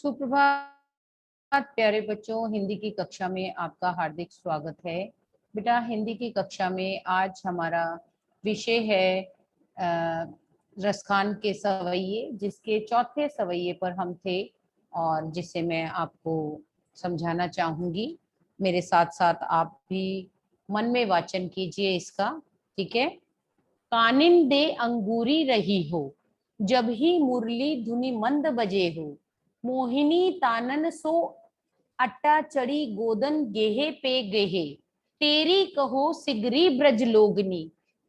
सुप्रभात प्यारे बच्चों, हिंदी की कक्षा में आपका हार्दिक स्वागत है। बेटा, हिंदी की कक्षा में आज हमारा विषय है रसखान के सवैये, जिसके चौथे सवैये पर हम थे और जिसे मैं आपको समझाना चाहूंगी। मेरे साथ साथ आप भी मन में वाचन कीजिए इसका, ठीक है। कानिन दे अंगूरी रही हो, जब ही मुरली धुनि मंद बजे हो, मोहिनी तानन सो अट्टा चढ़ी गोदन गेहे पे गेहे, तेरी कहो सिगरी ब्रज लोगनी,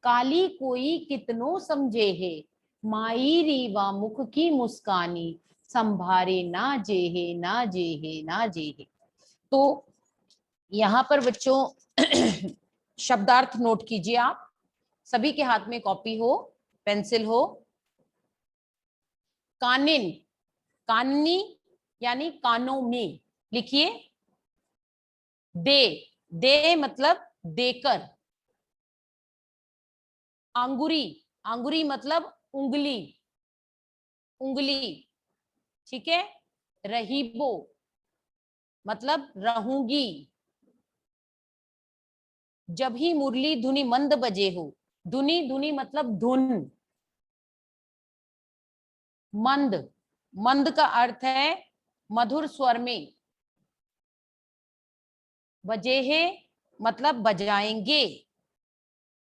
काली कोई कितनो समझे है, माई रीवा मुख की मुस्कानी, संभारे ना जेहे ना जेहे ना जेहे। तो यहाँ पर बच्चों शब्दार्थ नोट कीजिए आप। सभी के हाथ में कॉपी हो, पेंसिल हो। कानिन, काननी यानी कानों में लिखिए। दे, दे मतलब देकर। अंगुरी, अंगुरी मतलब उंगली, उंगली, ठीक है। रहीबो मतलब रहूंगी। जब ही मुरली धुनी मंद बजे हो, धुनी, धुनी मतलब धुन। मंद, मंद का अर्थ है मधुर स्वर में। बजे है मतलब बजाएंगे।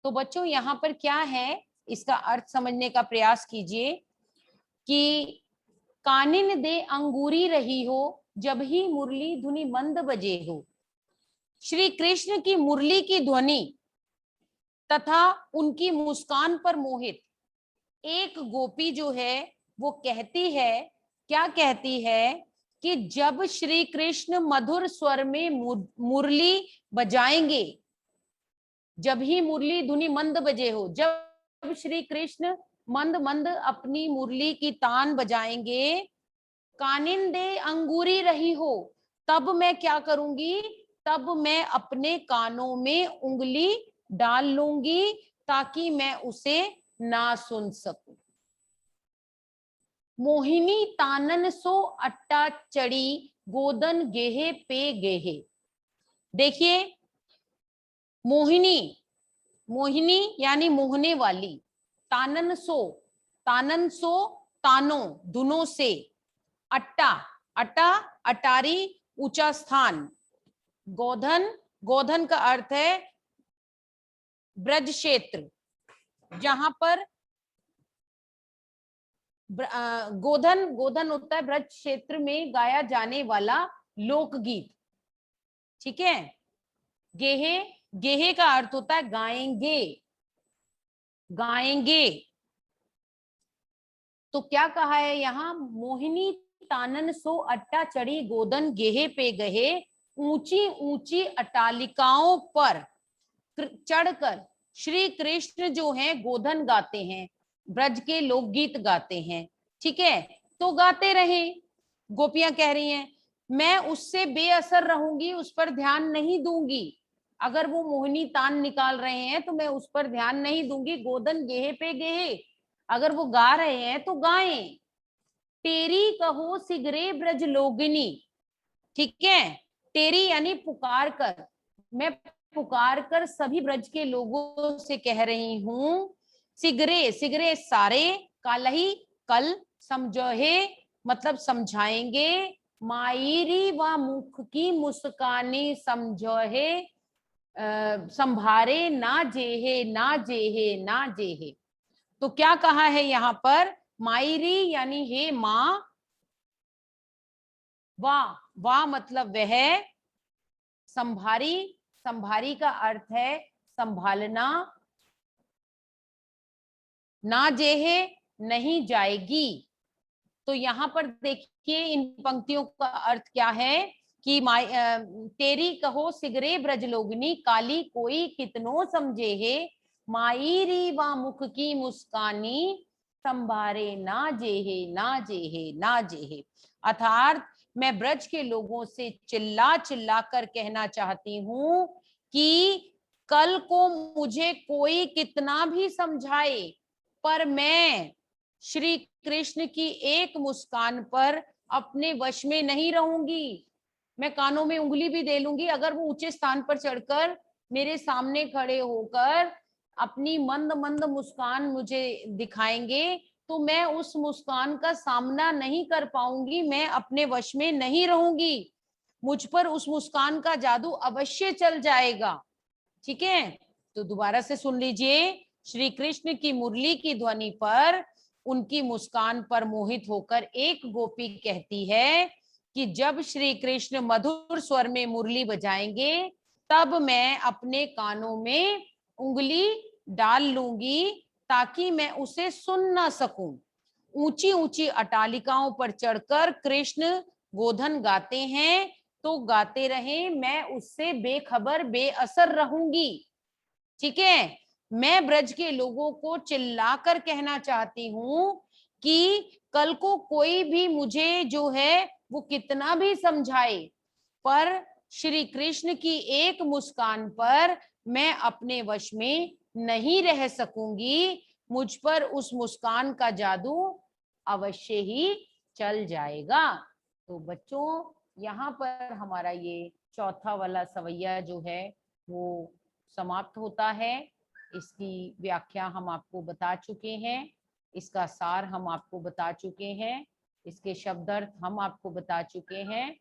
तो बच्चों यहाँ पर क्या है, इसका अर्थ समझने का प्रयास कीजिए कि कानिन दे अंगूरी रही हो, जब ही मुरली धुनी मंद बजे हो। श्री कृष्ण की मुरली की ध्वनि तथा उनकी मुस्कान पर मोहित एक गोपी जो है वो कहती है, क्या कहती है कि जब श्री कृष्ण मधुर स्वर में मुरली बजाएंगे, जब ही मुरली धुनी मंद बजे हो, जब श्री कृष्ण मंद मंद अपनी मुरली की तान बजाएंगे, कानिन दे अंगूरी रही हो, तब मैं क्या करूंगी, तब मैं अपने कानों में उंगली डाल लूंगी ताकि मैं उसे ना सुन सकूं। मोहिनी तानन सो अट्टा चढ़ी गोदन गेहे पे गेहे। देखिए, मोहिनी, मोहिनी यानी मोहने वाली। तानन सो, तानन सो तानों, दुनों से। अट्टा, अट्टा अटारी, ऊंचा स्थान। गोधन, गोधन का अर्थ है ब्रज क्षेत्र, जहां पर गोधन, गोधन होता है ब्रज क्षेत्र में गाया जाने वाला लोकगीत, ठीक है। गेहे, गेहे का अर्थ होता है गाएंगे, गाएंगे। तो क्या कहा है यहाँ, मोहिनी तानन सो अट्टा चढ़ी गोदन गेहे पे गहे, ऊंची ऊंची अटालिकाओं पर चढ़कर श्री कृष्ण जो हैं गोधन गाते हैं, ब्रज के लोकगीत गाते हैं, ठीक है। तो गाते रहे। गोपियां कह रही हैं मैं उससे बेअसर रहूंगी, उस पर ध्यान नहीं दूंगी। अगर वो मोहिनी तान निकाल रहे हैं तो मैं उस पर ध्यान नहीं दूंगी। गोदन गेहे पे गेहे, अगर वो गा रहे हैं तो गाएं। तेरी कहो सिगरे ब्रज लोगिनी, ठीक है। तेरी यानी पुकार कर, मैं पुकार कर सभी ब्रज के लोगों से कह रही हूं। सिगरे, सिगरे सारे, कालही कल, समझोहे मतलब समझाएंगे, मायरी व मुख की मुस्कानी समझोहे, संभारे ना जेहे ना जेहे ना जेहे। तो क्या कहा है यहाँ पर, मायरी यानी हे माँ, वाह, वाह मतलब वह, संभारी, संभारी का अर्थ है संभालना, ना जेहे नहीं जाएगी। तो यहाँ पर देखिए इन पंक्तियों का अर्थ क्या है कि तेरी कहो सिगरे ब्रज लोगनी, काली कोई कितनो समझे है, माई रीवा मुख की मुस्कानी, संभारे ना जेहे ना जेहे ना जेहे। अर्थात मैं ब्रज के लोगों से चिल्ला चिल्ला कर कहना चाहती हूं कि कल को मुझे कोई कितना भी समझाए, पर मैं श्री कृष्ण की एक मुस्कान पर अपने वश में नहीं रहूंगी। मैं कानों में उंगली भी दे लूंगी, अगर वो ऊंचे स्थान पर चढ़कर मेरे सामने खड़े होकर अपनी मंद मंद मुस्कान मुझे दिखाएंगे तो मैं उस मुस्कान का सामना नहीं कर पाऊंगी, मैं अपने वश में नहीं रहूंगी, मुझ पर उस मुस्कान का जादू अवश्य चल जाएगा। ठीक है, तो दोबारा से सुन लीजिए। श्री कृष्ण की मुरली की ध्वनि पर, उनकी मुस्कान पर मोहित होकर एक गोपी कहती है कि जब श्री कृष्ण मधुर स्वर में मुरली बजाएंगे तब मैं अपने कानों में उंगली डाल लूंगी ताकि मैं उसे सुन ना सकूं। ऊंची ऊंची अटालिकाओं पर चढ़कर कृष्ण गोधन गाते हैं तो गाते रहे, मैं उससे बेखबर बेअसर रहूंगी। ठीक है, मैं ब्रज के लोगों को चिल्लाकर कहना चाहती हूं कि कल को कोई भी मुझे जो है वो कितना भी समझाए, पर श्री कृष्ण की एक मुस्कान पर मैं अपने वश में नहीं रह सकूंगी, मुझ पर उस मुस्कान का जादू अवश्य ही चल जाएगा। तो बच्चों, यहाँ पर हमारा ये चौथा वाला सवैया जो है वो समाप्त होता है। इसकी व्याख्या हम आपको बता चुके हैं, इसका सार हम आपको बता चुके हैं, इसके शब्दार्थ हम आपको बता चुके हैं।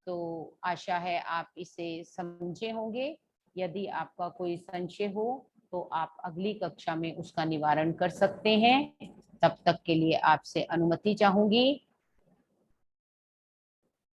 तो आशा है आप इसे समझे होंगे। यदि आपका कोई संशय हो तो आप अगली कक्षा में उसका निवारण कर सकते हैं। तब तक के लिए आपसे अनुमति चाहूंगी।